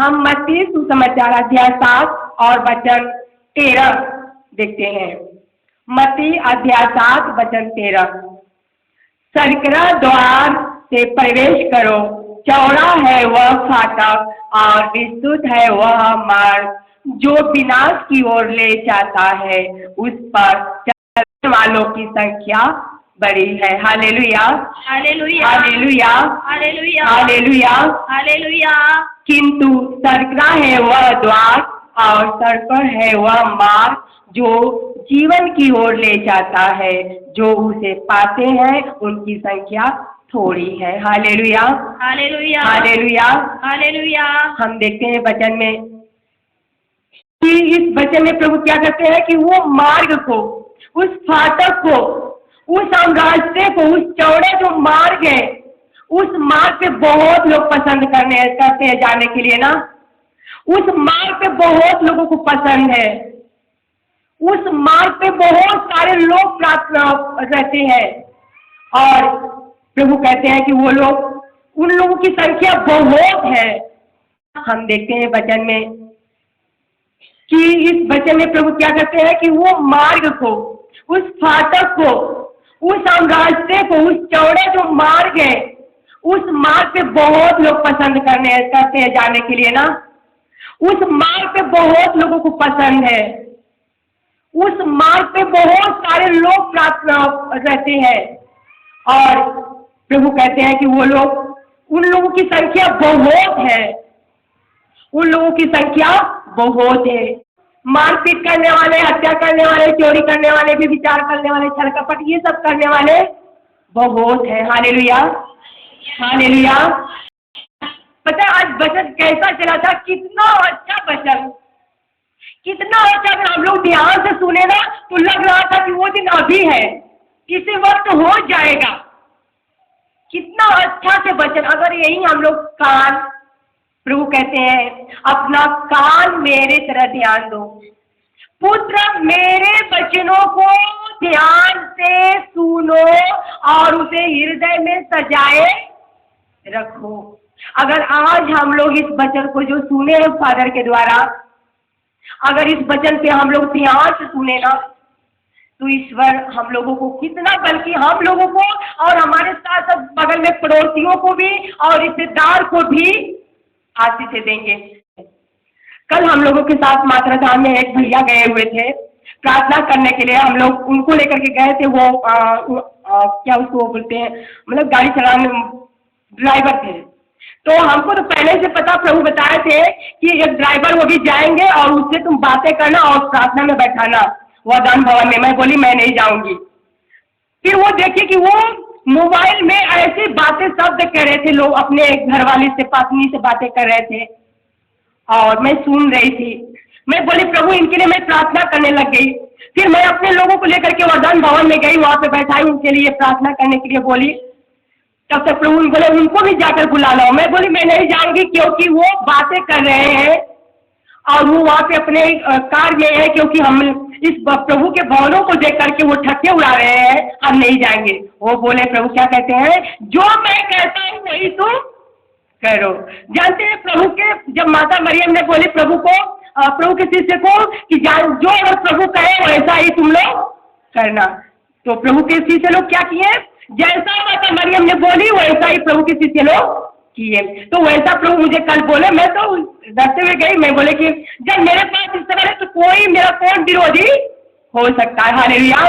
हम मत्ती सुसमाचार अध्याय 7 और वचन 13 देखते हैं। मत्ती अध्याय 7 वचन 13। सरकरा द्वार से प्रवेश करो, चौड़ा है वह फाटक और विस्तृत है वह मार्ग जो विनाश की ओर ले जाता है, उस पर चलने वालों की संख्या बड़ी है। Hallelujah, hallelujah, hallelujah, hallelujah, hallelujah. Hallelujah. किंतु सरकरा है वह द्वार और सरकर है वह मार्ग जो जीवन की ओर ले जाता है, जो उसे पाते हैं उनकी संख्या थोड़ी है। Hallelujah, hallelujah, hallelujah, hallelujah. हम देखते हैं वचन में कि इस वचन में प्रभु क्या करते हैं कि वो मार्ग को, उस फाटक को, उस रास्ते को, उस चौड़े जो मार्ग है, उस मार्ग पे बहुत लोग पसंद करते हैं जाने के लिए ना। उस मार्ग पे बहुत लोगों को पसंद है, उस मार्ग पे बहुत सारे लोग प्रार्थना रहते हैं और प्रभु कहते हैं कि वो लोग, उन लोगों की संख्या बहुत है। हम देखते हैं वचन में कि इस वचन में प्रभु क्या करते हैं कि वो मार्ग को, उस फाटक को, उस रास्ते को, उस चौड़े जो मार्ग है, उस मार्ग पे बहुत लोग पसंद करते हैं जाने के लिए ना। उस मार्ग पे बहुत लोगों को पसंद है, उस मार्ग पे बहुत सारे लोग प्रार्थना रहते हैं और प्रभु कहते हैं कि वो लोग, उन लोगों की संख्या बहुत है, उन लोगों की संख्या बहुत है। मारपीट करने वाले, हत्या करने वाले, चोरी करने वाले, व्यभिचार करने वाले, छल कपट, ये सब करने वाले बहुत है। Hallelujah, hallelujah. पता है आज वचन कैसा चला था, कितना अच्छा वचन, कितना अच्छा। अगर हम लोग ध्यान से सुने ना तो लग रहा था कि वो दिन अभी है, इसी वक्त हो जाएगा। कितना अच्छा से वचन। अगर यही हम लोग कान, प्रभु कहते हैं अपना कान मेरे तरह ध्यान दो, पुत्र मेरे वचनों को ध्यान से सुनो और उसे हृदय में सजाए रखो। अगर आज हम लोग इस वचन को जो सुने हैं फादर के द्वारा, अगर इस वचन पे हम लोग ध्यान से सुने ना तो ईश्वर हम लोगों को कितना, बल्कि हम लोगों को और हमारे साथ साथ बगल में पड़ोसियों को भी और रिश्तेदार को भी आशीष देंगे। कल हम लोगों के साथ मात्रा धाम में एक भैया गए हुए थे प्रार्थना करने के लिए। हम लोग उनको लेकर के गए थे। वो क्या उसको बोलते हैं, मतलब गाड़ी चलाने ड्राइवर थे। तो हमको तो पहले से पता, प्रभु बताए थे कि एक ड्राइवर वो भी जाएंगे और उससे तुम बातें करना और प्रार्थना में बैठाना वरदान भवन में। मैं बोली मैं नहीं जाऊंगी। फिर वो देखिए कि वो मोबाइल में ऐसी बातें शब्द कह रहे थे, लोग अपने घरवाली से, पत्नी से बातें कर रहे थे और मैं सुन रही थी। मैं बोली प्रभु इनके लिए मैं प्रार्थना करने लग गई। फिर मैं अपने लोगों को लेकर के वरदान भवन में गई, वहां पे बैठाई, उनके लिए प्रार्थना करने के लिए बोली। तब तक प्रभु बोले उनको भी जाकर बुला लो। मैं बोली मैं नहीं जाऊंगी क्योंकि वो बातें कर रहे हैं और वो वहाँ पे अपने कार में है, क्योंकि हम इस प्रभु के भवनों को देख करके वो ठट्ठे उड़ा रहे हैं, हम नहीं जाएंगे। वो बोले प्रभु क्या कहते हैं, जो मैं कहता हूँ वही तुम करो। जानते हैं प्रभु के, जब माता मरियम ने बोली प्रभु को, प्रभु के शिष्य को कि जो अगर प्रभु कहे वैसा ही तुम लोग करना, तो प्रभु के शिष्य लोग क्या किए, जैसा माता मरियम ने बोली वैसा ही प्रभु के शिष्य लोग किए। तो वैसा प्रभु मुझे कल बोले, मैं तो डरते हुए गई। मैं बोले कि जब मेरे पास इस तरह है तो कोई मेरा कौन विरोधी हो सकता है। हालेलुया।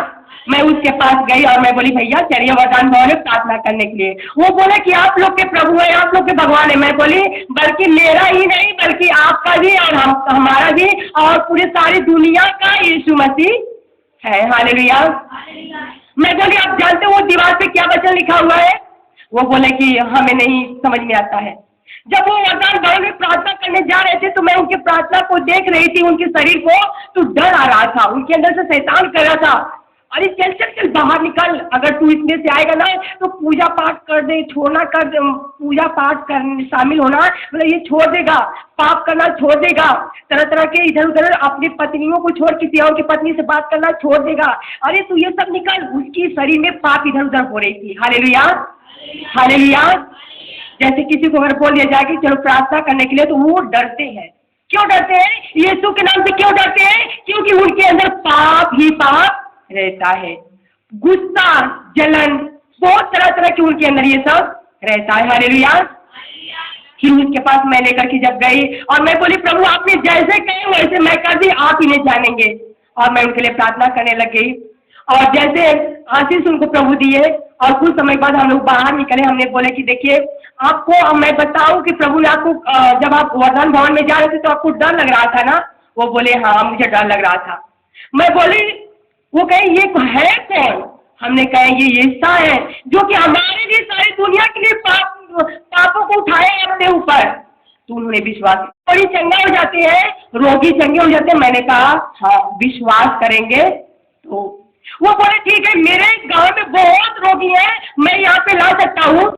मैं उसके पास गई और मैं बोली भैया चलिए वरदान भवन में प्रार्थना करने के लिए। वो बोले कि आप लोग के प्रभु है, आप लोग के भगवान है। मैं बोली बल्कि मेरा ही नहीं बल्कि आपका भी और हमारा भी और पूरी सारी दुनिया का यीशु मसीह है। हालेलुया। मैं बोली आप जानते हो वो दीवार पे क्या वचन लिखा हुआ है? वो बोले कि हमें नहीं समझ में आता है। जब वो वरदान भवन में प्रार्थना करने जा रहे थे तो मैं उनकी प्रार्थना को देख रही थी, उनके शरीर को, तो डर आ रहा था, उनके अंदर से शैतान कर रहा था, अरे चल चल चल बाहर निकल, अगर तू इसमें से आएगा ना तो पूजा पाठ कर दे, छोड़ना कर दे, पूजा पाठ कर शामिल होना मतलब ये छोड़ देगा, पाप करना छोड़ देगा, तरह तरह के इधर उधर अपनी पत्नियों को छोड़ किसी और की पत्नी से बात करना छोड़ देगा, अरे तू ये सब निकल। उसकी शरीर में पाप इधर उधर हो रही थी। Hallelujah, hallelujah. जैसे किसी को अगर बोल दिया जाए कि चलो प्रार्थना करने के लिए, तो वो डरते हैं। क्यों डरते हैं? यीशु के नाम से क्यों डरते हैं? क्योंकि उनके अंदर पाप ही पाप रहता है। गुस्सा, जलन, बहुत तरह तरह के उनके अंदर ये सब रहता है। हालेलुया। फिर उसके पास मैं लेकर के जब गई और मैं बोली, प्रभु आपने जैसे कहे वैसे मैं कर दी, आप ही नहीं जानेंगे। और मैं उनके लिए प्रार्थना करने लग गई और जैसे आशीष उनको प्रभु दिए और कुछ समय बाद हम लोग बाहर निकले। हमने बोले कि देखिए आपको मैं बताऊं कि प्रभु ने आपको जब आप वरदान भवन में जा रहे थे तो आपको डर लग रहा था ना? वो बोले हाँ मुझे डर लग रहा था। मैं बोली, वो कहे ये है कौन? हमने कहा ये यीशु है जो कि हमारे लिए सारी दुनिया के लिए पापों को उठाए अपने ऊपर। तो उन्होंने विश्वास, थोड़ी चंगा हो जाते हैं, रोगी चंगे हो जाते हैं। मैंने कहा हाँ विश्वास करेंगे तो। वो बोले ठीक है, मेरे गांव में बहुत रोगी हैं, मैं यहाँ पे ला सकता हूँ।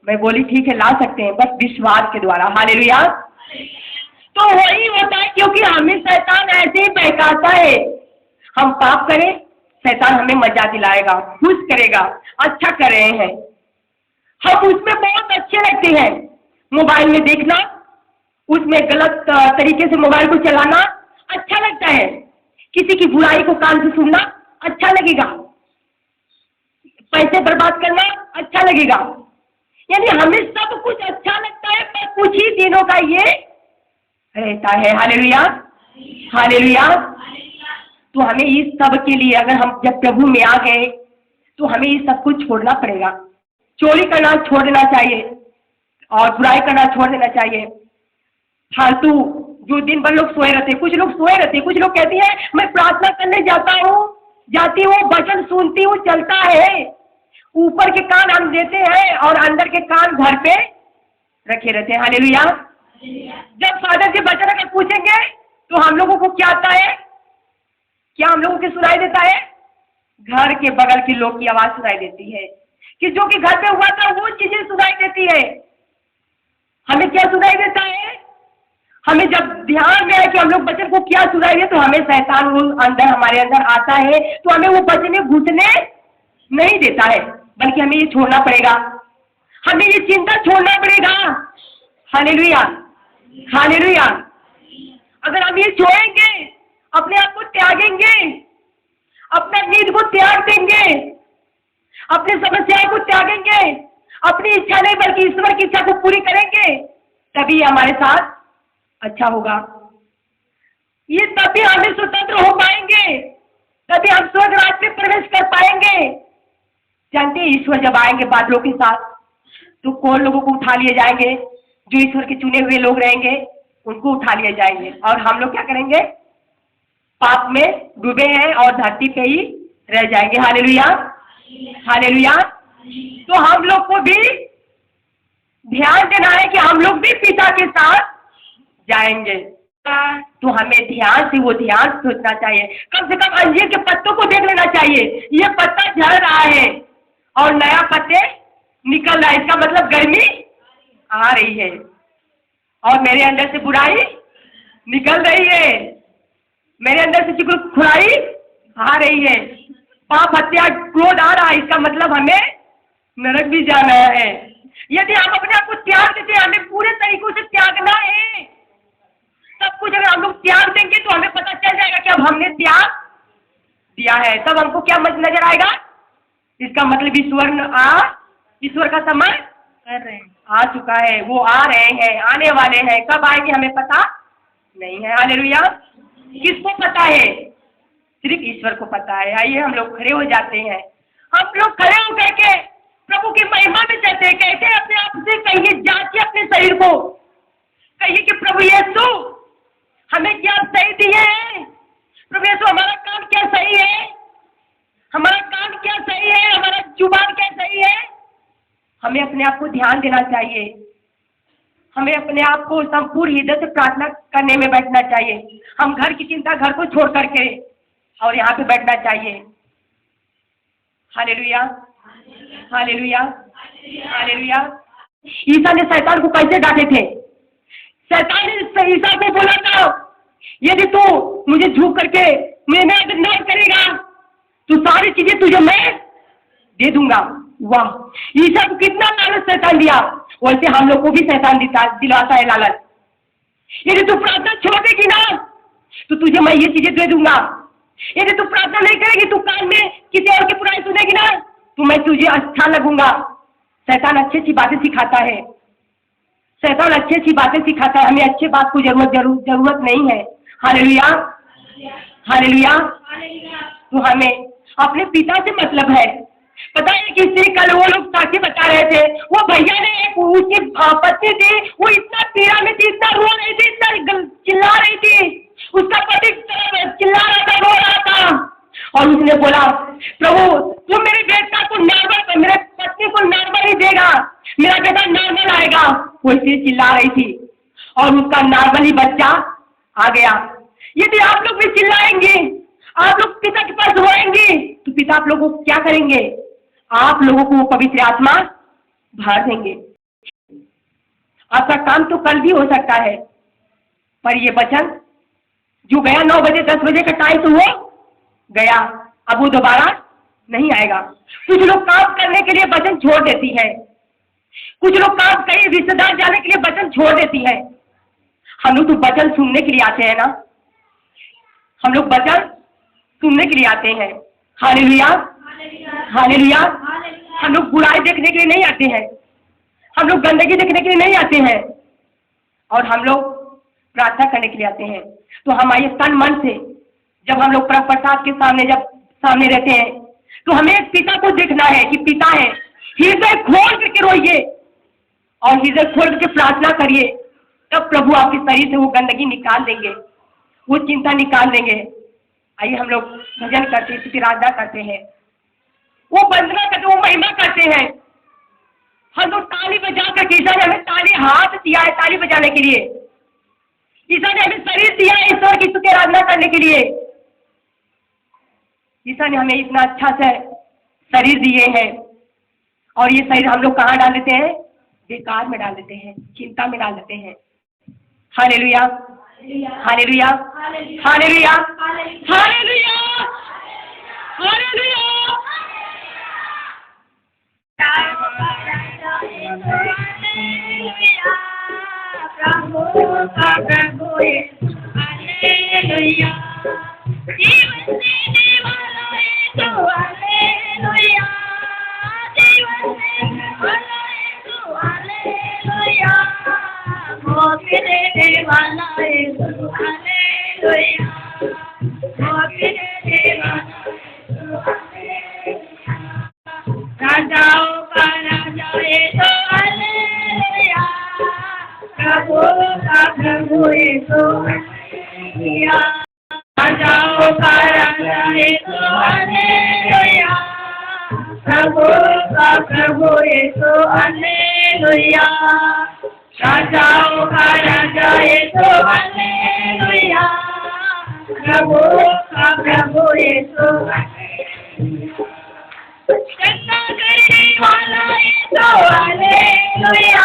मैं बोली ठीक है ला सकते हैं, बस विश्वास के द्वारा। हालेलुया। तो वही होता है, क्योंकि हमें शैतान ऐसे ही बहकाता है। हम पाप करें, शैतान हमें मजा दिलाएगा, खुश करेगा, अच्छा कर रहे हैं, हम उसमें बहुत अच्छे लगते हैं। मोबाइल में देखना, उसमें गलत तरीके से मोबाइल को चलाना अच्छा लगता है। किसी की बुराई को कान से सुनना अच्छा लगेगा, पैसे बर्बाद करना अच्छा लगेगा। यानी हमें सब कुछ अच्छा लगता है, पर कुछ ही दिनों का ये रहता है। Hallelujah, hallelujah. तो हमें इस सब के लिए, अगर हम जब प्रभु में आ गए तो हमें ये सब कुछ छोड़ना पड़ेगा। चोरी करना छोड़ देना चाहिए और बुराई करना छोड़ देना चाहिए। फालतू जो दिन भर लोग सोए रहते, कुछ लोग सोए रहते, कुछ लोग कहती है मैं प्रार्थना करने जाती हूँ, वचन सुनती हूँ, चलता है। ऊपर के कान हम देते हैं और अंदर के कान घर पे रखे रहते हैं। हालेलुया। जब फादर से वचन अगर पूछेंगे तो हम लोगों को क्या आता है? क्या हम लोगों को सुनाई देता है? घर के बगल के लोग की आवाज सुनाई देती है कि जो कि घर पे हुआ था वो चीजें सुनाई देती है। हमें क्या सुनाई देता है? हमें जब ध्यान में है कि हम लोग वचन को क्या सुनाई दे, तो हमें शैतान वो अंदर हमारे अंदर आता है, तो हमें वो वचन में घुसने नहीं देता है, बल्कि हमें ये छोड़ना पड़ेगा, हमें ये चिंता छोड़ना पड़ेगा। Hallelujah, hallelujah. अगर हम ये छोड़ेंगे, अपने आप को त्यागेंगे, अपना नींद को त्याग देंगे, अपनी समस्याओं को त्यागेंगे, अपनी इच्छा नहीं बल्कि ईश्वर की इच्छा को पूरी करेंगे, तभी हमारे साथ अच्छा होगा। ये तभी हमें स्वतंत्र हो पाएंगे, तभी हम स्वर्ग राज्य में प्रवेश कर पाएंगे। जानते हैं ईश्वर जब आएंगे बादलों के साथ, तो कौन लोगों को उठा लिए जाएंगे? जो ईश्वर के चुने हुए लोग रहेंगे उनको उठा लिए जाएंगे। और हम लोग क्या करेंगे? पाप में डूबे हैं और धरती पे ही रह जाएंगे। Hallelujah, hallelujah. तो हम लोग को भी ध्यान देना है कि हम लोग भी पिता के साथ जाएंगे। तो हमें ध्यान से वो ध्यान सोचना चाहिए। कम से कम अंजीर के पत्तों को देख लेना चाहिए, ये पत्ता झड़ रहा है और नया पत्ते निकल रहा है, इसका मतलब गर्मी आ रही है और मेरे अंदर से बुराई निकल रही है, मेरे अंदर से खुराई आ रही है, पाप हत्या क्रोध आ रहा है, इसका मतलब हमें नरक भी जाना है। यदि हम अपने आप को त्याग देते हैं, हमें पूरे तरीकों से त्यागना है, सब कुछ अगर हम लोग त्याग देंगे तो हमें पता चल जाएगा कि अब हमने त्याग दिया है। तब हमको क्या नजर आएगा? इसका मतलब ईश्वर का समय कर रहे हैं, आ चुका है, वो आ रहे हैं, आने वाले हैं। कब आएंगे हमें पता नहीं है। हालेलुया। किसको पता है? सिर्फ ईश्वर को पता है। आइए हम लोग खड़े हो जाते हैं, हम लोग खड़े होकर के प्रभु की महिमा में चलते हैं। कहते हैं अपने आप से कहिए, जांचिए अपने शरीर को, कहिए कि प्रभु यीशु हमें क्या सही दिए है? प्रभु यीशु हमारा काम क्या सही है? हमारा काम क्या सही है? हमारा जुबान क्या सही है? हमें अपने आप को ध्यान देना चाहिए, हमें अपने आप को संपूर्ण हृदय से प्रार्थना करने में बैठना चाहिए। हम घर की चिंता घर को छोड़ करके और यहाँ पे बैठना चाहिए। Hallelujah, hallelujah, hallelujah. ईसा ने शैतान को कैसे डांटे थे? शैतान ने ईसा को बोला था, यदि तू मुझे झुक करके मेरा धन्यवाद करेगा तो सारी चीजें तुझे मैं दे दूंगा। वाह, ईसा को कितना लालच शैतान दिया। वैसे हम लोग को भी शैतान दिलाता है लालच। यदि तू प्रार्थना छोड़ देगी ना तो तुझे मैं ये चीजें दे दूंगा। यदि तू प्रार्थना नहीं करेगी, तू कान में किसी और की बुराई सुनेगी ना तो मैं तुझे अच्छा लगूंगा। शैतान अच्छी अच्छी बातें सिखाता है, शैतान अच्छी अच्छी बातें सिखाता है। हमें अच्छी बात को जरूरत नहीं है। Hallelujah, hallelujah. तो हमें अपने पिता से मतलब है। पता है किसी कल वो लोग साथी बता रहे थे, वो भैया ने उसकी पत्नी थी, वो इतना पीड़ा में थी, इतना रो रही थी, इतना चिल्ला रही थी, उसका पति चिल्ला रहा था, रो रहा था। और उसने बोला, प्रभु तुम मेरे बेटा को नॉर्मल, मेरे पत्नी को नॉर्मल ही देगा, मेरा बेटा नॉर्मल आएगा। वो इसे चिल्ला रही थी और उसका नॉर्मल ही बच्चा आ गया। यदि आप लोग भी चिल्लाएंगे, आप लोग पिता के पास रोएंगे तो पिता आप लोगों को क्या करेंगे? आप लोगों को पवित्र आत्मा भर देंगे। आपका काम तो कल भी हो सकता है, पर ये वचन जो गया 9 बजे 10 बजे का टाइम, तो वो गया, अब वो दोबारा नहीं आएगा। कुछ लोग काम करने के लिए वचन छोड़ देती है, कुछ लोग काम कहीं रिश्तेदार जाने के लिए वचन छोड़ देती है। हम लोग तो वचन सुनने के लिए आते हैं ना, हम लोग वचन सुनने के लिए आते हैं। Hallelujah, hallelujah. हम लोग बुराई देखने के लिए नहीं आते हैं, हम लोग गंदगी देखने के लिए नहीं आते हैं, और हम लोग प्रार्थना करने के लिए आते हैं। तो हमारे तन मन से जब हम लोग परम प्रसाद के सामने जब सामने रहते हैं तो हमें पिता को देखना है कि पिता है। हृदय खोल करके रोइए और हृदय खोल करके प्रार्थना करिए, तब प्रभु आपके शरीर से वो गंदगी निकाल देंगे, वो चिंता निकाल देंगे। आइए हम लोग भजन करते हैं, आराधना करते हैं, वो वंदना करते, वो महिमा करते हैं। हम लोग ताली बजा करके, ईसा ने हमें ताली हाथ दिया है ताली बजाने के लिए, ईसा ने हमें शरीर दिया है ईश्वर की स्तुति आराधना करने के लिए। ईसा ने हमें इतना अच्छा से शरीर दिए हैं, और ये शरीर हम लोग कहाँ डाल देते हैं? बेकार में डाल देते हैं, चिंता में डाल देते हैं। Hallelujah, hallelujah, hallelujah, hallelujah, hallelujah. प्रभु का प्रभु हालेलुया, जीवन देने वाला यीशु हालेलुया, जीवन देने वाला यीशु हालेलुया, मुक्ति देने वाला यीशु हालेलुया, मुक्ति देने वाला यीशु हालेलुया, राजाओं का राजा यीशु हालेलुया, प्रभु का प्रभु यीशु हालेलुया, राजाओं का राजा यीशु हालेलुया, प्रभु का प्रभु यीशु हालेलुया, राजाओं का राजा यीशु हालेलुया, प्रभु का प्रभु यीशु हालेलुया, चंगा करने वाला यीशु हालेलुया,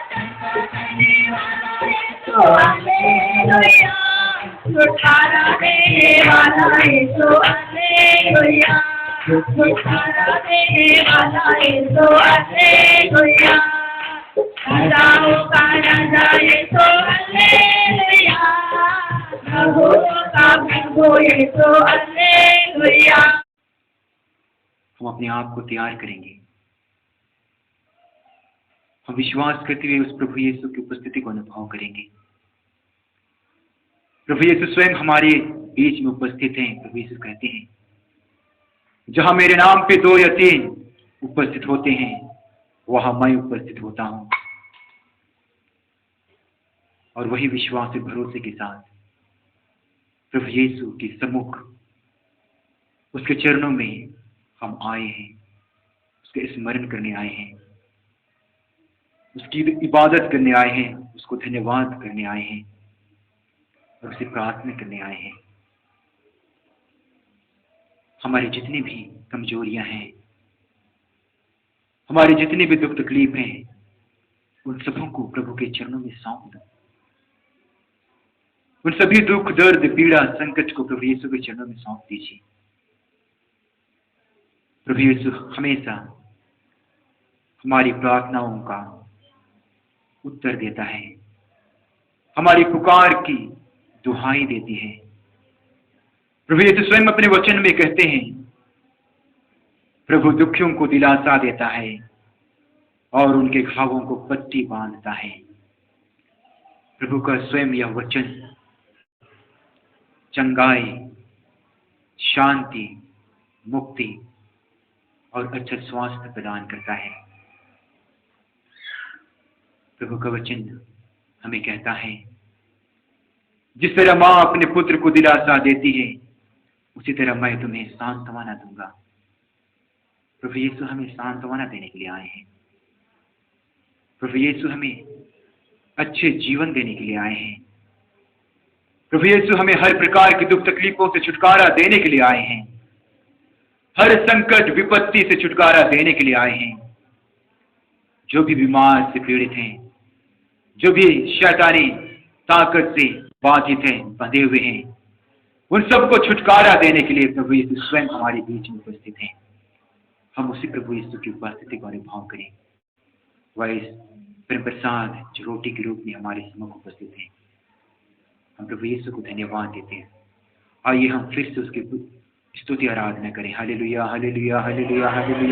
चंगा करने वाला यीशु हालेलुया, छुटकारा देने वाला यीशु हालेलुया, छुटकारा देने वाला यीशु हालेलुया, राजाओं का राजा यीशु हालेलुया, प्रभु का प्रभु यीशु हालेलुया। हम अपने आप को तैयार करेंगे, हम विश्वास करते हुए उस प्रभु यीशु की उपस्थिति को अनुभव करेंगे। प्रभु यीशु स्वयं हमारे बीच में उपस्थित हैं। प्रभु यीशु कहते हैं, जहां मेरे नाम पे 2 या 3 उपस्थित होते हैं वहां मैं उपस्थित होता हूं। और वही विश्वास और भरोसे के साथ प्रभु यीशु के सम्मुख, उसके चरणों में हम आए हैं, उसके स्मरण करने आए हैं, उसकी इबादत करने आए हैं, उसको धन्यवाद करने आए हैं और उसे प्रार्थना करने आए हैं। हमारी जितनी भी कमजोरियां हैं, हमारे जितने भी दुख तकलीफ हैं, उन सबों को प्रभु के चरणों में सौंप दो। उन सभी दुख, दर्द, पीड़ा, संकट को प्रभु यीशु के चरणों में सौंप दीजिए। प्रभु यीशु हमेशा हमारी प्रार्थनाओं का उत्तर देता है, हमारी पुकार की दुहाई देती है। प्रभु यीशु स्वयं अपने वचन में कहते हैं, प्रभु दुखियों को दिलासा देता है और उनके घावों को पट्टी बांधता है। प्रभु का स्वयं यह वचन चंगाई, शांति, मुक्ति और अच्छा स्वास्थ्य प्रदान करता है। प्रभु का वचन हमें कहता है, जिस तरह मां अपने पुत्र को दिलासा देती है, उसी तरह मैं तुम्हें सांत्वना दूंगा। प्रभु यीशु हमें सांत्वना देने के लिए आए हैं। प्रभु यीशु हमें अच्छे जीवन देने के लिए आए हैं। प्रभु यीशु हमें हर प्रकार की दुख तकलीफों से छुटकारा देने के लिए आए हैं। हर संकट विपत्ति से छुटकारा देने के लिए आए हैं। जो भी बीमार से पीड़ित हैं, जो भी शैतानी ताकत से बाधित हैं, बंधे हुए हैं, उन सबको छुटकारा देने के लिए प्रभु यीशु स्वयं हमारे बीच में उपस्थित हैं। हम उसी प्रभु यीशु की उपस्थिति का अनुभव करें। वह इस प्रेम प्रसाद जो रोटी के रूप में हमारे सम्मुख उपस्थित है, हम प्रभु यीशु को धन्यवाद देते हैं। आइए हम फिर से उसकी स्तुति आराधना करें। हालेलुया, हालेलुया, हालेलुया, हालेलुया,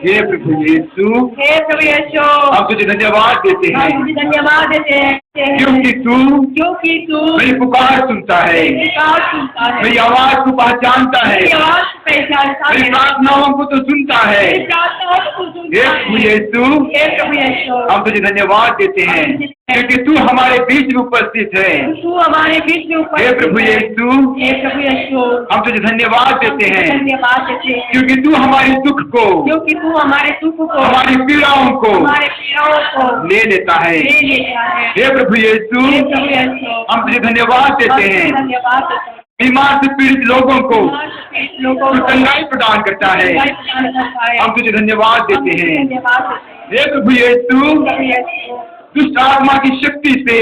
हे प्रभु यीशु, हे प्रभु यीशु, हम तुझे धन्यवाद देते हैं, हम तुझे धन्यवाद देते हैं क्योंकि तू मेरी पुकार सुनता है, मेरी आवाज को पहचानता है, मेरी प्रार्थनाओं को तो सुनता है। हे प्रभु यीशु, हम तुझे धन्यवाद देते हैं क्योंकि तू हमारे बीच में उपस्थित है। तू हमारे बीच में उपस्थित हे प्रभु यीशु, हम तुझे धन्यवाद देते हैं क्योंकि तू हमारे दुख को, हमारी पीड़ाओं को ले लेता है। हे प्रभु यीशु, हम तुझे धन्यवाद देते हैं बीमार से पीड़ित लोगों को चंगाई प्रदान करता है। हम तुझे धन्यवाद देते हैं। हे प्रभु यीशु, दुष्ट आत्मा की शक्ति से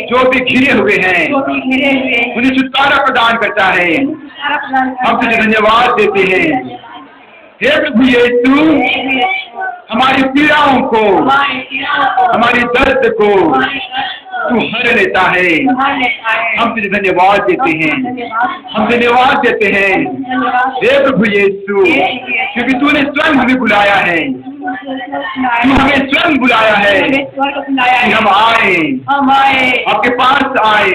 जो भी घिरे हुए हैं उन्हें छुटकारा प्रदान करता है। हम तुझे धन्यवाद देते हैं। हे प्रभु यीशु, हमारी पीड़ाओं को, हमारी दर्द को तू हर लेता है। हम तुझे धन्यवाद देते हैं। हम धन्यवाद देते हैं हे प्रभु यीशु, क्योंकि तूने स्वयं हमें बुलाया है। तू हमें स्वयं बुलाया है कि हम आए, आपके पास आए,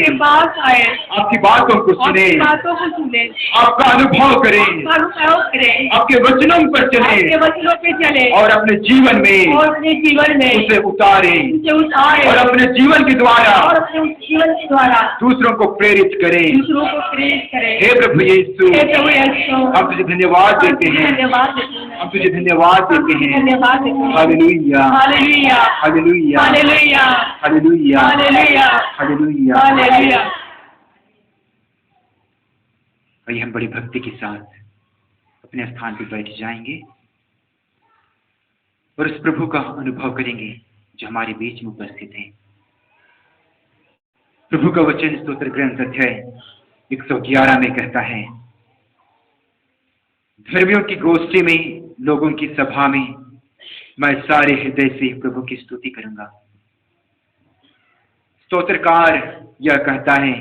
आपकी बातों को सुने, आपका अनुभव करें, आपके वचनों पर चले और अपने जीवन में उसे उतारें और अपने जीवन के द्वारा दूसरों को प्रेरित करें। हे प्रभु यीशु, हम तुझे धन्यवाद देते हैं। हम तुझे धन्यवाद देते हैं। Hallelujah, hallelujah, hallelujah, hallelujah, hallelujah, hallelujah, hallelujah, hallelujah. आइए हम बड़ी भक्ति के साथ अपने स्थान पर बैठ जाएंगे और उस प्रभु का अनुभव करेंगे जो हमारे बीच में उपस्थित है। प्रभु का वचन स्तोत्र ग्रंथ अध्याय 111 में कहता है, धर्मियों की गोष्ठी में, लोगों की सभा में मैं सारे हृदय से प्रभु की स्तुति करूंगा। स्तोत्रकार यह कहता है,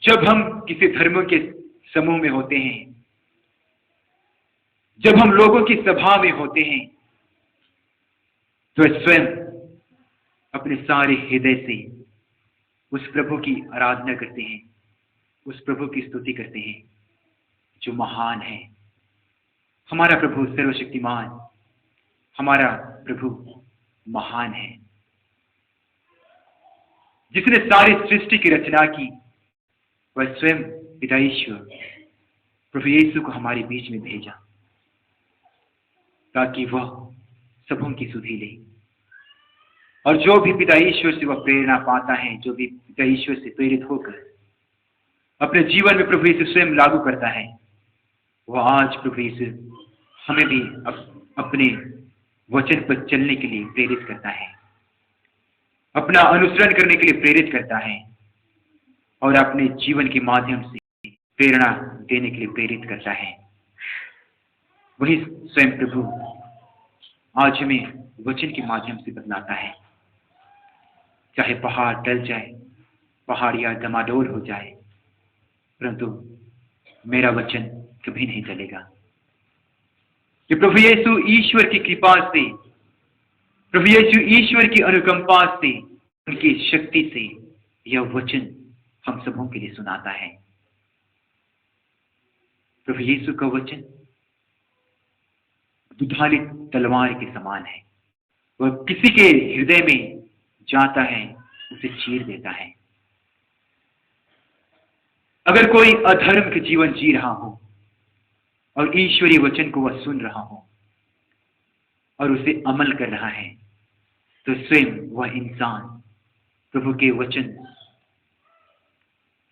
जब हम किसी धर्मों के समूह में होते हैं, जब हम लोगों की सभा में होते हैं, तो स्वयं अपने सारे हृदय से उस प्रभु की आराधना करते हैं, उस प्रभु की स्तुति करते हैं जो महान है। हमारा प्रभु सर्वशक्तिमान, हमारा प्रभु महान है, जिसने सारी सृष्टि की रचना की। वह स्वयं पिता ईश्वर प्रभु यीशु को हमारे बीच में भेजा ताकि वह सबों की सुधि ले। और जो भी पिता ईश्वर से वह प्रेरणा पाता है, जो भी पिता ईश्वर से प्रेरित होकर अपने जीवन में प्रभु यीशु स्वयं लागू करता है, वह आज प्रभु यीशु हमें भी अपने वचन पर चलने के लिए प्रेरित करता है, अपना अनुसरण करने के लिए प्रेरित करता है और अपने जीवन के माध्यम से प्रेरणा देने के लिए प्रेरित करता है। वही स्वयं प्रभु आज हमें वचन के माध्यम से बदलाता है। चाहे पहाड़ टल जाए, पहाड़ियां डमाडोल हो जाए, परंतु मेरा वचन कभी नहीं टलेगा। कि प्रभु यीशु ईश्वर की कृपा से, प्रभु यीशु ईश्वर की अनुकंपा से, उनकी शक्ति से यह वचन हम सबों के लिए सुनाता है। प्रभु यीशु का वचन दुधारी तलवार के समान है। वह किसी के हृदय में जाता है, उसे चीर देता है। अगर कोई अधर्म के जीवन जी रहा हो और ईश्वरीय वचन को वह सुन रहा हो और उसे अमल कर रहा है, तो स्वयं वह इंसान प्रभु के वचन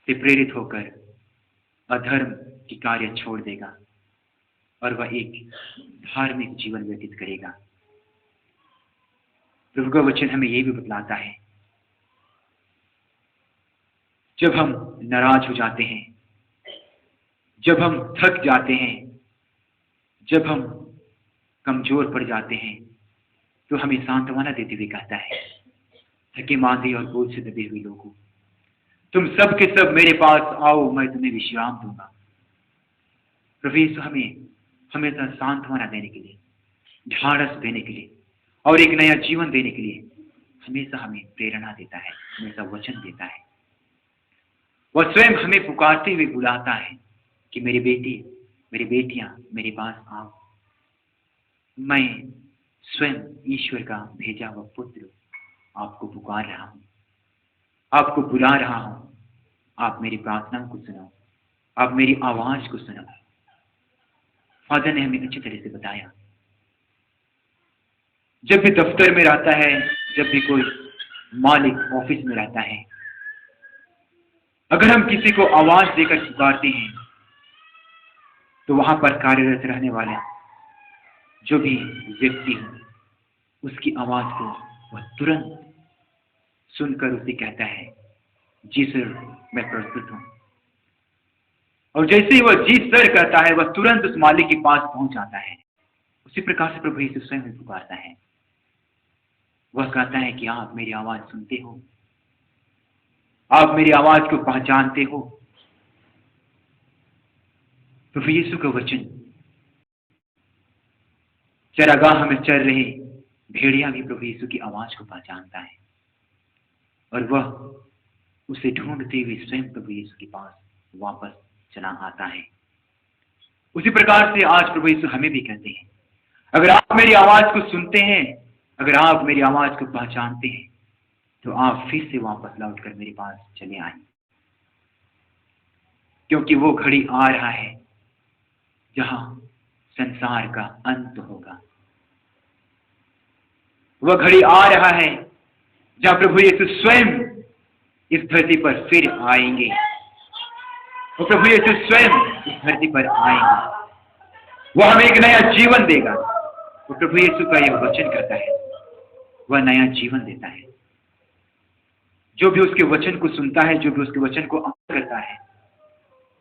से प्रेरित होकर अधर्म की कार्य छोड़ देगा और वह एक धार्मिक जीवन व्यतीत करेगा। प्रभु का वचन हमें यह भी बतलाता है, जब हम नाराज हो जाते हैं, जब हम थक जाते हैं, जब हम कमजोर पड़ जाते हैं, तो हमें सांत्वना देते हुए कहता है, थके मांदे और बोझ से दबे हुए लोगों, तुम सब के सब मेरे पास आओ, मैं तुम्हें विश्राम दूंगा। प्रभु यीशु हमें हमेशा सांत्वना देने के लिए, ढाढ़स देने के लिए और एक नया जीवन देने के लिए हमेशा हमें प्रेरणा देता है, हमेशा वचन देता है। वह स्वयं हमें पुकारते हुए बुलाता है कि मेरे बेटे, मेरी बेटियां मेरे पास आओ। मैं स्वयं ईश्वर का भेजा हुआ पुत्र आपको पुकार रहा हूं, आपको बुला रहा हूं। आप मेरी प्रार्थनाओं को सुनो, आप मेरी आवाज को सुनो। फादर ने हमें अच्छी तरह से बताया, जब भी दफ्तर में रहता है, जब भी कोई मालिक ऑफिस में रहता है, अगर हम किसी को आवाज देकर पुकारते हैं तो वहां पर कार्यरत रहने वाले जो भी व्यक्ति हो, उसकी आवाज को वह तुरंत सुनकर उसे कहता है, जी सर मैं प्रस्तुत हूं। और जैसे ही वह जी सर कहता है, वह तुरंत उस मालिक के पास पहुंच जाता है। उसी प्रकार से प्रभु यीशु स्वयं भी पुकारता है। वह कहता है कि आप मेरी आवाज सुनते हो, आप मेरी आवाज को पहचानते हो। प्रभु यीशु का वचन, चरागाह में चल रहे भेड़िया भी प्रभु यीशु की आवाज को पहचानता है और वह उसे ढूंढते हुए स्वयं प्रभु यीशु के पास वापस चला आता है। उसी प्रकार से आज प्रभु यीशु हमें भी कहते हैं, अगर आप मेरी आवाज को सुनते हैं, अगर आप मेरी आवाज को पहचानते हैं, तो आप फिर से वापस लौटकर मेरे पास चले आए, क्योंकि वो घड़ी आ रहा है जहां संसार का अंत होगा। वह घड़ी आ रहा है जहां प्रभु यीशु स्वयं इस धरती पर फिर आएंगे। वो प्रभु यीशु स्वयं इस धरती पर आएंगे, वह हमें एक नया जीवन देगा। वो प्रभु यीशु का यह वचन करता है, वह नया जीवन देता है। जो भी उसके वचन को सुनता है, जो भी उसके वचन को अमल करता है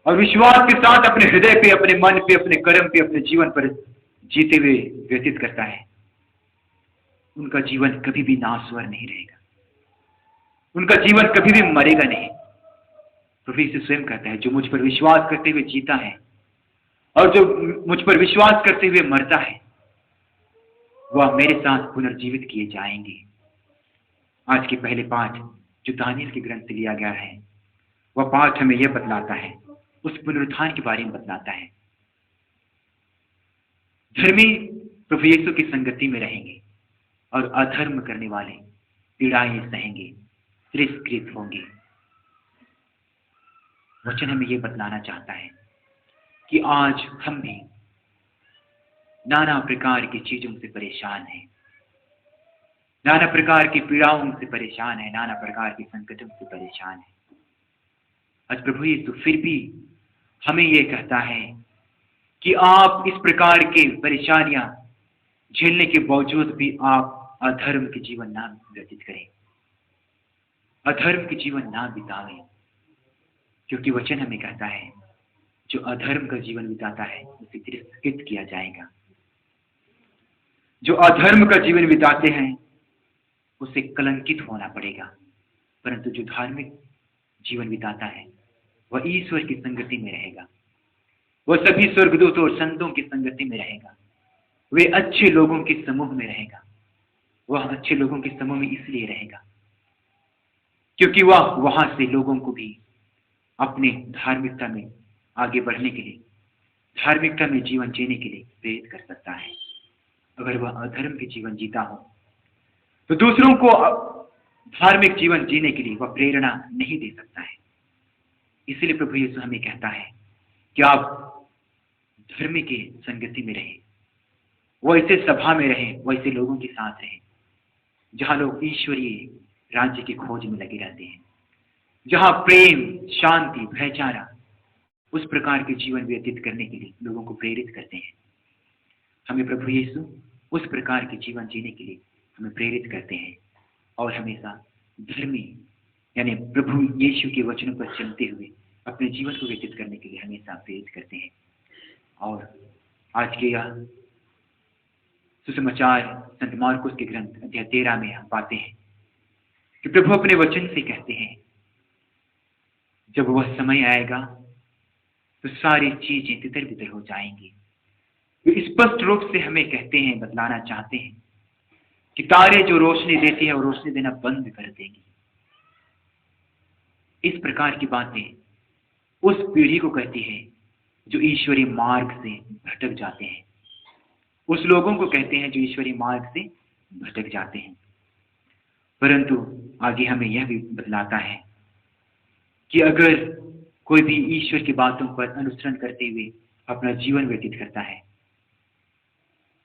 और विश्वास के साथ अपने हृदय पे, अपने मन पे, अपने कर्म पे, अपने जीवन पर जीते हुए व्यतीत करता है, उनका जीवन कभी भी नासवर नहीं रहेगा, उनका जीवन कभी भी मरेगा नहीं। प्रभु यीशु स्वयं कहता है, जो मुझ पर विश्वास करते हुए जीता है और जो मुझ पर विश्वास करते हुए मरता है, वह मेरे साथ पुनर्जीवित किए जाएंगे। आज के पहले पाठ जो दानियल के ग्रंथ से लिया गया है, वह पाठ हमें यह बतलाता है, उस पुनरुत्थान के बारे में बतलाता है। धर्मी प्रभु यीशु की संगति में रहेंगे और अधर्म करने वाले पीड़ाएं सहेंगे, तिरस्कृत होंगे। वचन हमें यह बतलाना चाहता है कि आज हम भी नाना प्रकार की चीजों से परेशान हैं, नाना प्रकार की पीड़ाओं से परेशान है, नाना प्रकार की संकटों से परेशान है। आज प्रभु यीशु फिर भी हमें यह कहता है कि आप इस प्रकार के परेशानियां झेलने के बावजूद भी आप अधर्म के जीवन ना व्यतीत करें, अधर्म के जीवन ना बितावें, क्योंकि वचन हमें कहता है जो अधर्म का जीवन बिताता है उसे तिरस्कृत किया जाएगा। जो अधर्म का जीवन बिताते हैं उसे कलंकित होना पड़ेगा, परंतु जो धार्मिक जीवन बिताता है वह ईश्वर की संगति में रहेगा, वह सभी स्वर्गदूतों और संतों की संगति में रहेगा, वे अच्छे लोगों के समूह में रहेगा। वह अच्छे लोगों के समूह में इसलिए रहेगा क्योंकि वह वहां से लोगों को भी अपने धार्मिकता में आगे बढ़ने के लिए, धार्मिकता में जीवन जीने के लिए प्रेरित कर सकता है। अगर वह अधर्म के जीवन जीता हो तो दूसरों को धार्मिक जीवन जीने के लिए वह प्रेरणा नहीं दे सकता है। इसलिए प्रभु यीशु हमें कहता है कि आप धर्म के संगति में रहें, वैसे सभा में रहें, वैसे लोगों के साथ रहें जहां लोग ईश्वरीय राज्य की खोज में लगे रहते हैं, जहां प्रेम, शांति, भाईचारा, उस प्रकार के जीवन व्यतीत करने के लिए लोगों को प्रेरित करते हैं। हमें प्रभु यीशु उस प्रकार के जीवन जीने के लिए हमें प्रेरित करते हैं और हमेशा धर्मी यानी प्रभु यीशु के वचनों पर चलते हुए अपने जीवन को व्यतीत करने के लिए हमेशा प्रेरित करते हैं। और आज के यह सुसमाचार संत मार्कुस के ग्रंथ अध्याय 13 में हम पाते हैं कि प्रभु अपने वचन से कहते हैं जब वह समय आएगा तो सारी चीजें तितर बितर हो जाएंगी। वे स्पष्ट रूप से हमें कहते हैं, बतलाना चाहते हैं कि तारे जो रोशनी देती है वो रोशनी देना बंद कर देंगी। इस प्रकार की बातें उस पीढ़ी को कहती है जो ईश्वरीय मार्ग से भटक जाते हैं, उस लोगों को कहते हैं जो ईश्वरीय मार्ग से भटक जाते हैं। परंतु आगे हमें यह भी बतलाता है कि अगर कोई भी ईश्वर की बातों पर अनुसरण करते हुए अपना जीवन व्यतीत करता है,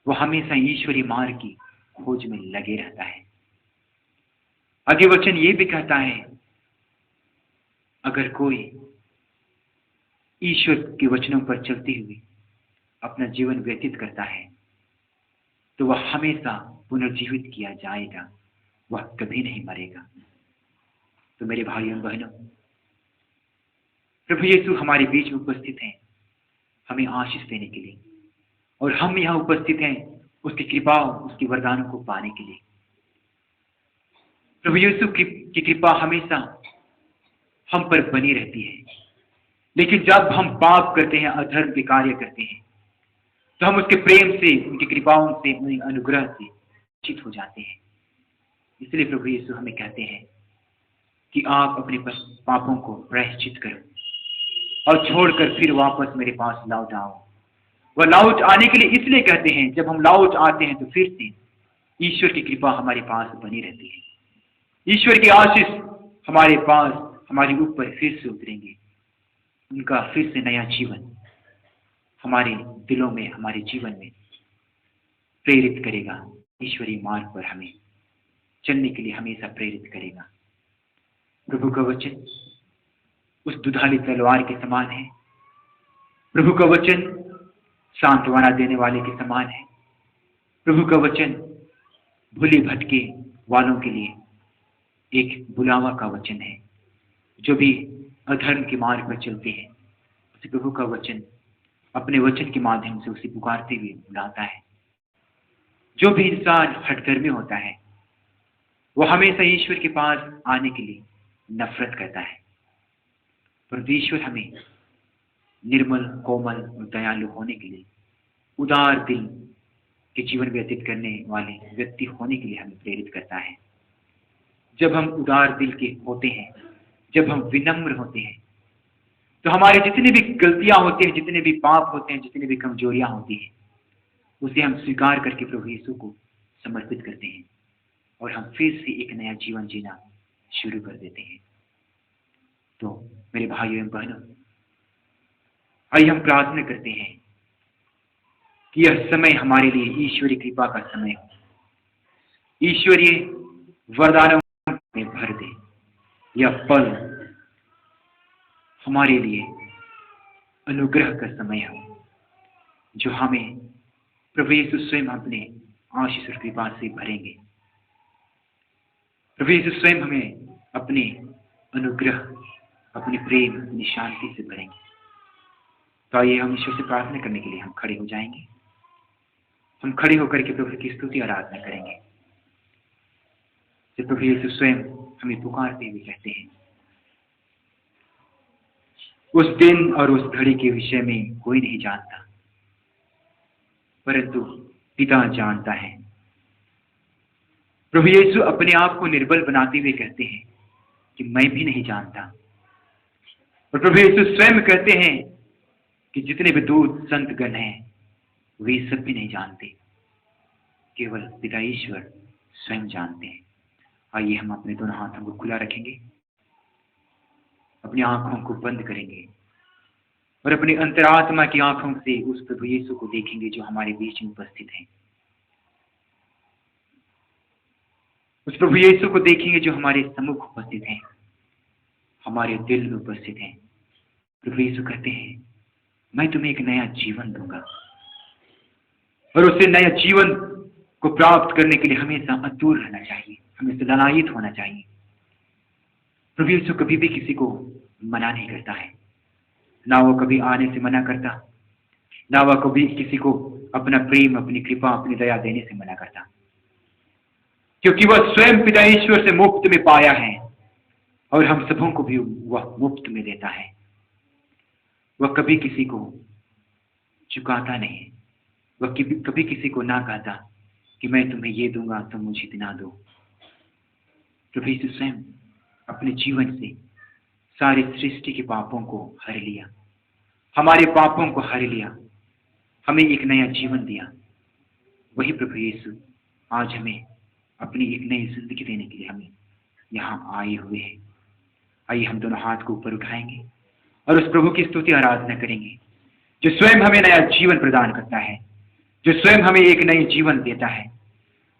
वह हमेशा ईश्वरीय मार्ग की खोज में लगे रहता है। आगे वचन ये भी कहता है अगर कोई ईश्वर के वचनों पर चलते हुए अपना जीवन व्यतीत करता है तो वह हमेशा पुनर्जीवित किया जाएगा, वह कभी नहीं मरेगा। तो मेरे भाइयों बहनों, प्रभु यीशु हमारे बीच में उपस्थित हैं हमें आशीष देने के लिए, और हम यहाँ उपस्थित हैं उसकी कृपा, उसकी वरदानों को पाने के लिए। प्रभु यीशु की कृपा हमेशा हम पर बनी रहती है, लेकिन जब हम पाप करते हैं, अधर्म के कार्य करते हैं, तो हम उसके प्रेम से, उनकी कृपाओं से, उनके अनुग्रह से वंचित हो जाते हैं। इसलिए प्रभु यीशु हमें कहते हैं कि आप अपने पापों को प्रायश्चित करो और छोड़कर फिर वापस मेरे पास लौट आओ। वह लौट आने के लिए इसलिए कहते हैं, जब हम लौट आते हैं तो फिर से ईश्वर की कृपा हमारे पास बनी रहती है, ईश्वर की आशीष हमारे पास, हमारे ऊपर फिर से उतरेंगे। उनका फिर से नया जीवन हमारे दिलों में, हमारे जीवन में प्रेरित करेगा, ईश्वरीय मार्ग पर हमें चलने के लिए हमेशा प्रेरित करेगा। प्रभु का वचन उस दुधाली तलवार के समान है, प्रभु का वचन सांत्वना देने वाले के समान है, प्रभु का वचन भूले भटके वालों के लिए एक बुलावा का वचन है। जो भी अधर्म के मार्ग पर चलते हैं उसे प्रभु का वचन अपने वचन के माध्यम से उसे पुकारते हुए बुलाता है। जो भी इंसान हठधर्मी होता है वह हमेशा ईश्वर के पास आने के लिए नफरत करता है, पर ईश्वर हमें निर्मल, कोमल और दयालु होने के लिए, उदार दिल के जीवन व्यतीत करने वाले व्यक्ति होने के लिए हमें प्रेरित करता है। जब हम उदार दिल के होते हैं, जब हम विनम्र होते हैं, तो हमारे जितने भी गलतियां होती हैं, जितने भी पाप होते हैं, जितनी भी कमजोरियां होती हैं, उसे हम स्वीकार करके प्रभु यीशु को समर्पित करते हैं और हम फिर से एक नया जीवन जीना शुरू कर देते हैं। तो मेरे भाइयों एवं बहनों, आइए हम प्रार्थना करते हैं कि यह समय हमारे लिए ईश्वरीय कृपा का समय हो, ईश्वरीय वरदानों में भर दे। यह पल हमारे लिए अनुग्रह का समय हो, जो हमें प्रभु यीशु स्वयं अपने आशीष और कृपा से भरेंगे। प्रभु यीशु स्वयं हमें अपने अनुग्रह, अपने प्रेम, अपनी शांति से भरेंगे। तो आइए हम ईश्वर से प्रार्थना करने के लिए हम खड़े हो जाएंगे। हम खड़े होकर के प्रभु की स्तुति आराधना करेंगे। जब प्रभु यीशु स्वयं हमें पुकारते हुए कहते हैं, उस दिन और उस घड़ी के विषय में कोई नहीं जानता, परंतु पिता जानता है। प्रभु यीशु अपने आप को निर्बल बनाते हुए कहते हैं कि मैं भी नहीं जानता। और प्रभु यीशु स्वयं कहते हैं कि जितने भी दूत संत गण हैं वे सब भी नहीं जानते, केवल पिता ईश्वर स्वयं जानते हैं। आइए हम अपने दोनों हाथों को खुला रखेंगे, अपनी आंखों को बंद करेंगे और अपनी अंतरात्मा की आंखों से उस प्रभु यीशु को देखेंगे जो हमारे बीच में उपस्थित हैं। उस प्रभु यीशु को देखेंगे जो हमारे सम्मुख उपस्थित हैं, हमारे दिल में उपस्थित हैं। प्रभु यीशु कहते हैं, मैं तुम्हें एक नया जीवन दूंगा। और उसे नया जीवन को प्राप्त करने के लिए हमेशा अतुर रहना चाहिए, हमेशा ललायित होना चाहिए। प्रभु यीशु कभी भी किसी को मना नहीं करता है, ना वो कभी आने से मना करता, ना वह कभी किसी को अपना प्रेम, अपनी कृपा, अपनी दया देने से मना करता, क्योंकि वह स्वयं पिता ईश्वर से मुफ्त में पाया है और हम सबों को भी वह मुफ्त में देता है। वह कभी किसी को चुकाता नहीं, वह कभी किसी को ना कहता कि मैं तुम्हें ये दूंगा तुम मुझे इतना दो। प्रभु यीशु स्वयं अपने जीवन से सारी सृष्टि के पापों को हर लिया, हमारे पापों को हर लिया, हमें एक नया जीवन दिया। वही प्रभु यीशु आज हमें अपनी एक नई जिंदगी देने के लिए हमें यहाँ आए हुए हैं। आइए हम दोनों हाथ को ऊपर उठाएंगे और उस प्रभु की स्तुति आराधना करेंगे जो स्वयं हमें नया जीवन प्रदान करता है, जो स्वयं हमें एक नई जीवन देता है,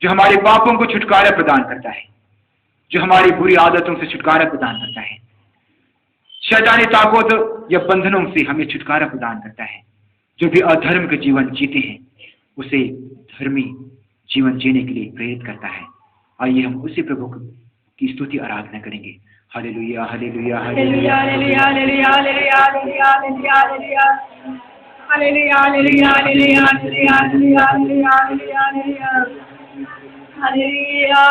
जो हमारे पापों को छुटकारा प्रदान करता है, जो हमारी बुरी आदतों से छुटकारा प्रदान करता है, शैतानी ताकत या बंधनों से हमें छुटकारा प्रदान करता है। जो भी अधर्म का जीवन जीते हैं उसे धर्मी जीवन जीने के लिए प्रेरित करता है। आइए हम उसी प्रभु की स्तुति आराधना करेंगे। Hallelujah hallelujah hallelujah hallelujah hallelujah hallelujah hallelujah hallelujah hallelujah hallelujah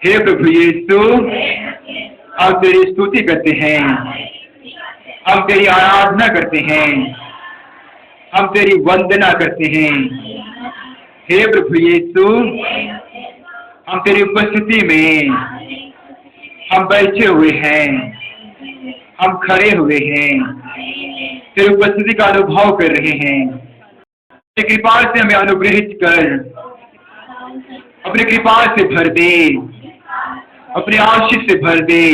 हे प्रभु यीशु, हम तेरी स्तुति करते हैं, हम तेरी आराधना करते हैं, हम तेरी वंदना करते हैं। हे प्रभु यीशु, हम तेरी उपस्थिति में हम बैठे हुए हैं, हम खड़े हुए हैं, तेरी उपस्थिति का अनुभव कर रहे हैं। अपनी कृपा से हमें अनुग्रहित कर, अपनी कृपा से भर दे, अपने आशीष से भर दे।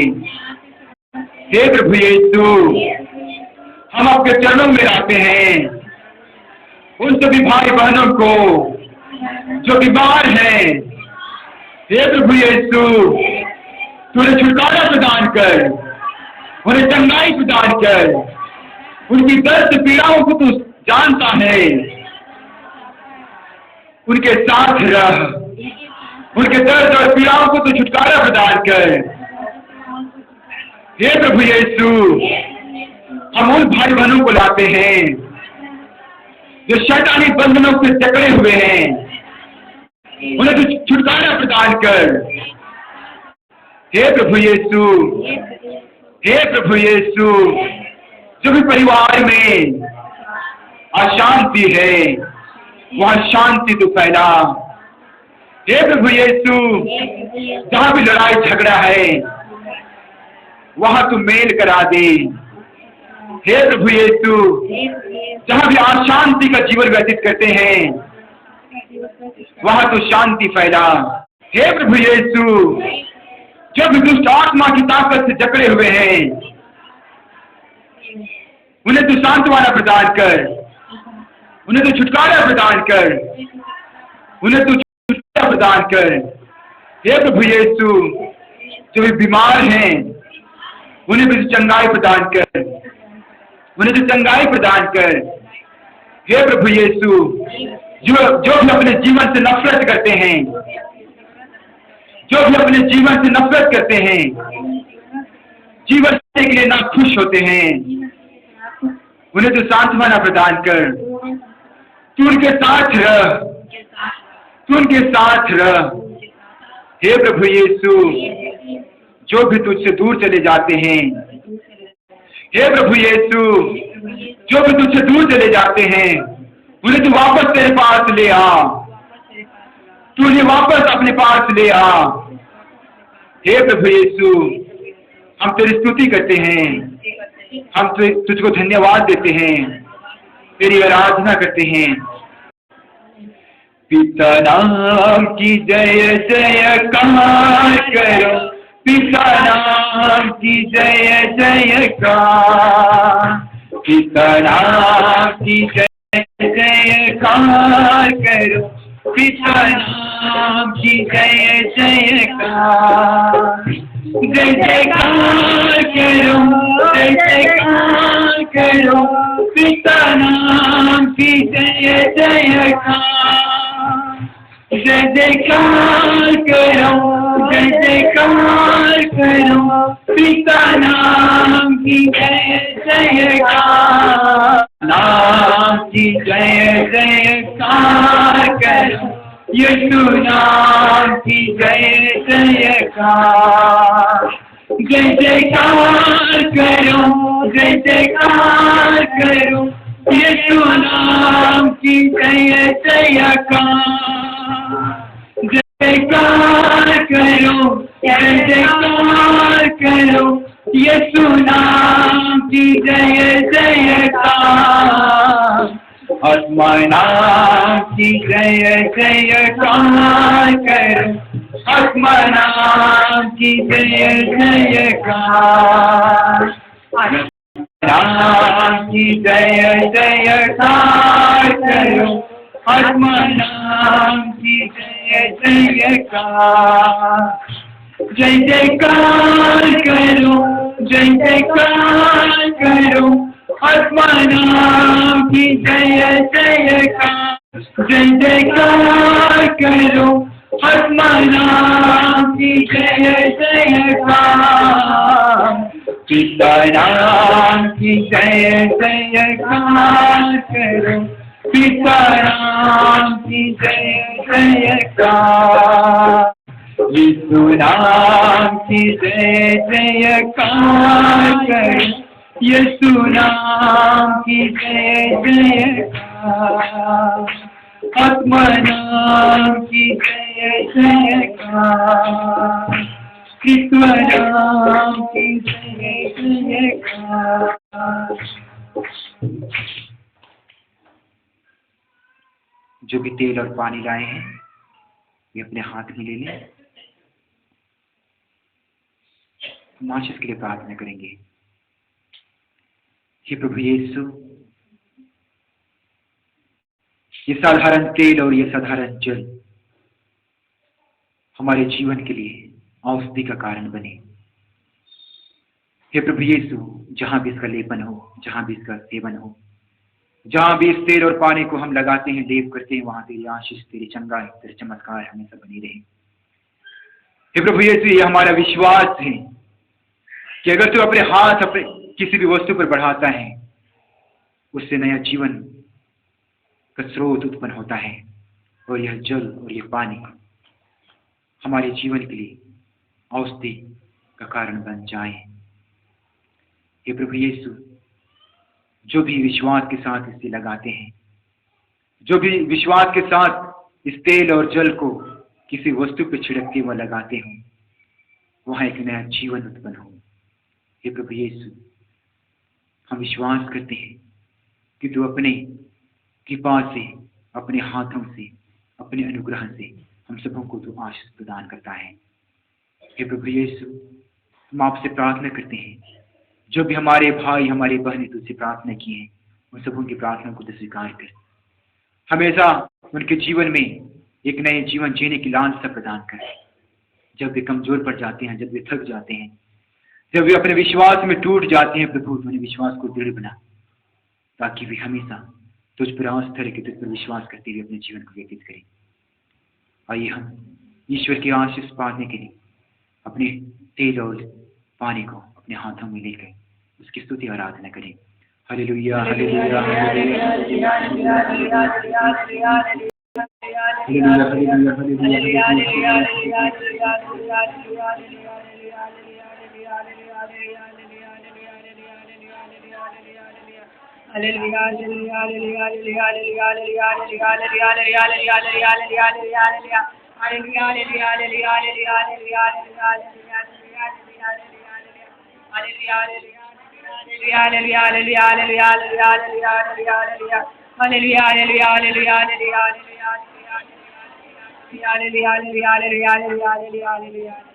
हे प्रभु यीशु, हम आपके चरणों में आते हैं। उन सभी भाई बहनों को जो बीमार हैं, हे प्रभु यीशु, तूने छुटकारा प्रदान कर, उन्हें चंगाई प्रदान कर, उनकी दर्द पीड़ाओं को तू जानता है। उनके साथ रह, उनके दर्द और पीड़ाओं को तू छुटकारा प्रदान कर। हे प्रभु यीशु, हम उन भाई बहनों को लाते हैं जो शैतानी बंधनों से जकड़े हुए हैं, उन्हें तू छुटकारा प्रदान कर। हे प्रभु यीशु, हे प्रभु यीशु, जो भी परिवार में अशांति है वहां शांति तू फैला। हे प्रभु यीशु, जहां भी लड़ाई झगड़ा है वहां तू मेल करा दे। हे प्रभु यीशु, जहां भी अशांति का जीवन व्यतीत करते हैं वहां तू शांति फैला। हे प्रभु यीशु, जो भी दुष्ट आत्मा की ताकत से जकड़े हुए हैं उन्हें तू सांत्वना प्रदान कर, उन्हें तू छुटकारा प्रदान कर, उन्हें तू छुटकारा प्रदान कर। हे प्रभु यीशु, जो भी बीमार हैं उन्हें भी चंगाई प्रदान कर, उन्हें तू चंगाई प्रदान कर। हे प्रभु यीशु, जो भी अपने जीवन से नफरत करते हैं, जो भी अपने जीवन से नफरत करते हैं, जीवन के लिए ना खुश होते हैं, उन्हें तू सांत्वना प्रदान कर। तू उनके साथ रह, तू उनके साथ रह। हे प्रभु यीशु, जो भी तुझसे दूर चले जाते हैं, हे प्रभु यीशु, जो भी तुझसे दूर चले जाते हैं उन्हें तू वापस तेरे पास ले आ, तू उन्हें वापस अपने पास ले आ। हे प्रभु यीशु, हम तेरी स्तुति करते हैं, हम तुझको धन्यवाद देते हैं, तेरी आराधना करते हैं। पिता नाम की जय जयकार करो, पिता नाम की जय जयकार, पिता नाम की जय जयकार करो, पिता नाम की जय जयकार। जय जयकार करो, जय जयकार करो, पिता नाम की जय जयकार। जय जयकार करो, जय जयकार करो, पिता नाम की जय जयकार। नाम की जय जयकार करो, यीशु नाम की जय जयकार। जय जयकार करो, जय जयकार करो, यीशु नाम की जय जयकार। जयकार करो, जय जयकार करो, यीशु नाम की जय जयकार। आत्मा नाम की जय जयकार करो, आत्मा नाम की जय जयकार। नाम की जय जयकार करो, आत्मा नाम की जय जयकार। जय जयकार करो, जय जयकार करो, आत्मा नाम की जय जयकार। जय जयकार करो, आत्मा नाम की जय जयकार। पिता नाम की जय जयकार करो, पिता नाम की जय जयकार। यीशु नाम की जय जयकार करो, यीशु नाम की जय जयकार। आत्मा नाम की जय जयकार, कृष्ण नाम की जय जयकार। जो भी तेल और पानी लाए हैं ये अपने हाथ में ले लें। माचिस के लिए प्रार्थना करेंगे। हे प्रभु यीशु, ये साधारण तेल और ये साधारण जल हमारे जीवन के लिए औषधि का कारण बने। हे प्रभु यीशु, जहां भी इसका लेपन हो, जहां भी इसका सेवन हो, जहां भी इस तेल और पानी को हम लगाते हैं, लेप करते हैं, वहां तेरी आशीष, तेरी चंगाई, तेरे चमत्कार हमेशा बनी रहे। हे प्रभु यीशु, ये हमारा विश्वास है कि अगर तू अपने हाथ अपने किसी भी वस्तु पर बढ़ाता है, उससे नया जीवन का स्रोत उत्पन्न होता है, और यह जल और यह पानी हमारे जीवन के लिए औषधि का कारण बन जाए। हे प्रभु यीशु, जो भी विश्वास के साथ इसे लगाते हैं, जो भी विश्वास के साथ इस तेल और जल को किसी वस्तु पर छिड़क के वह लगाते हो, वहां एक नया जीवन उत्पन्न हो। हे प्रभु यीशु, हम विश्वास करते हैं कि तू अपने कृपा से, अपने हाथों से, अपने अनुग्रह से हम सबों को तू आशीष प्रदान करता है। हे प्रभु यीशु, हम आपसे प्रार्थना करते हैं, जो भी हमारे भाई हमारी बहनें तुझसे प्रार्थना की हैं, उन सबों की प्रार्थना को तो स्वीकार कर। हमेशा उनके जीवन में एक नए जीवन जीने की लालसा प्रदान कर। जब वे कमजोर पड़ जाते हैं, जब वे थक जाते हैं, जब वे अपने विश्वास में टूट जाते हैं, प्रभु उन्हें विश्वास को दृढ़ बना, ताकि वे हमेशा तुझ पर आस्था रख के तुझ पर विश्वास करते हुए अपने जीवन को व्यतीत करें। आइए हम ईश्वर की आशीष पाने के लिए अपने तेल और पानी को अपने हाथों में लेकर उसकी स्तुति और आराधना करें। Hallelujah, hallelujah, Hallelujah.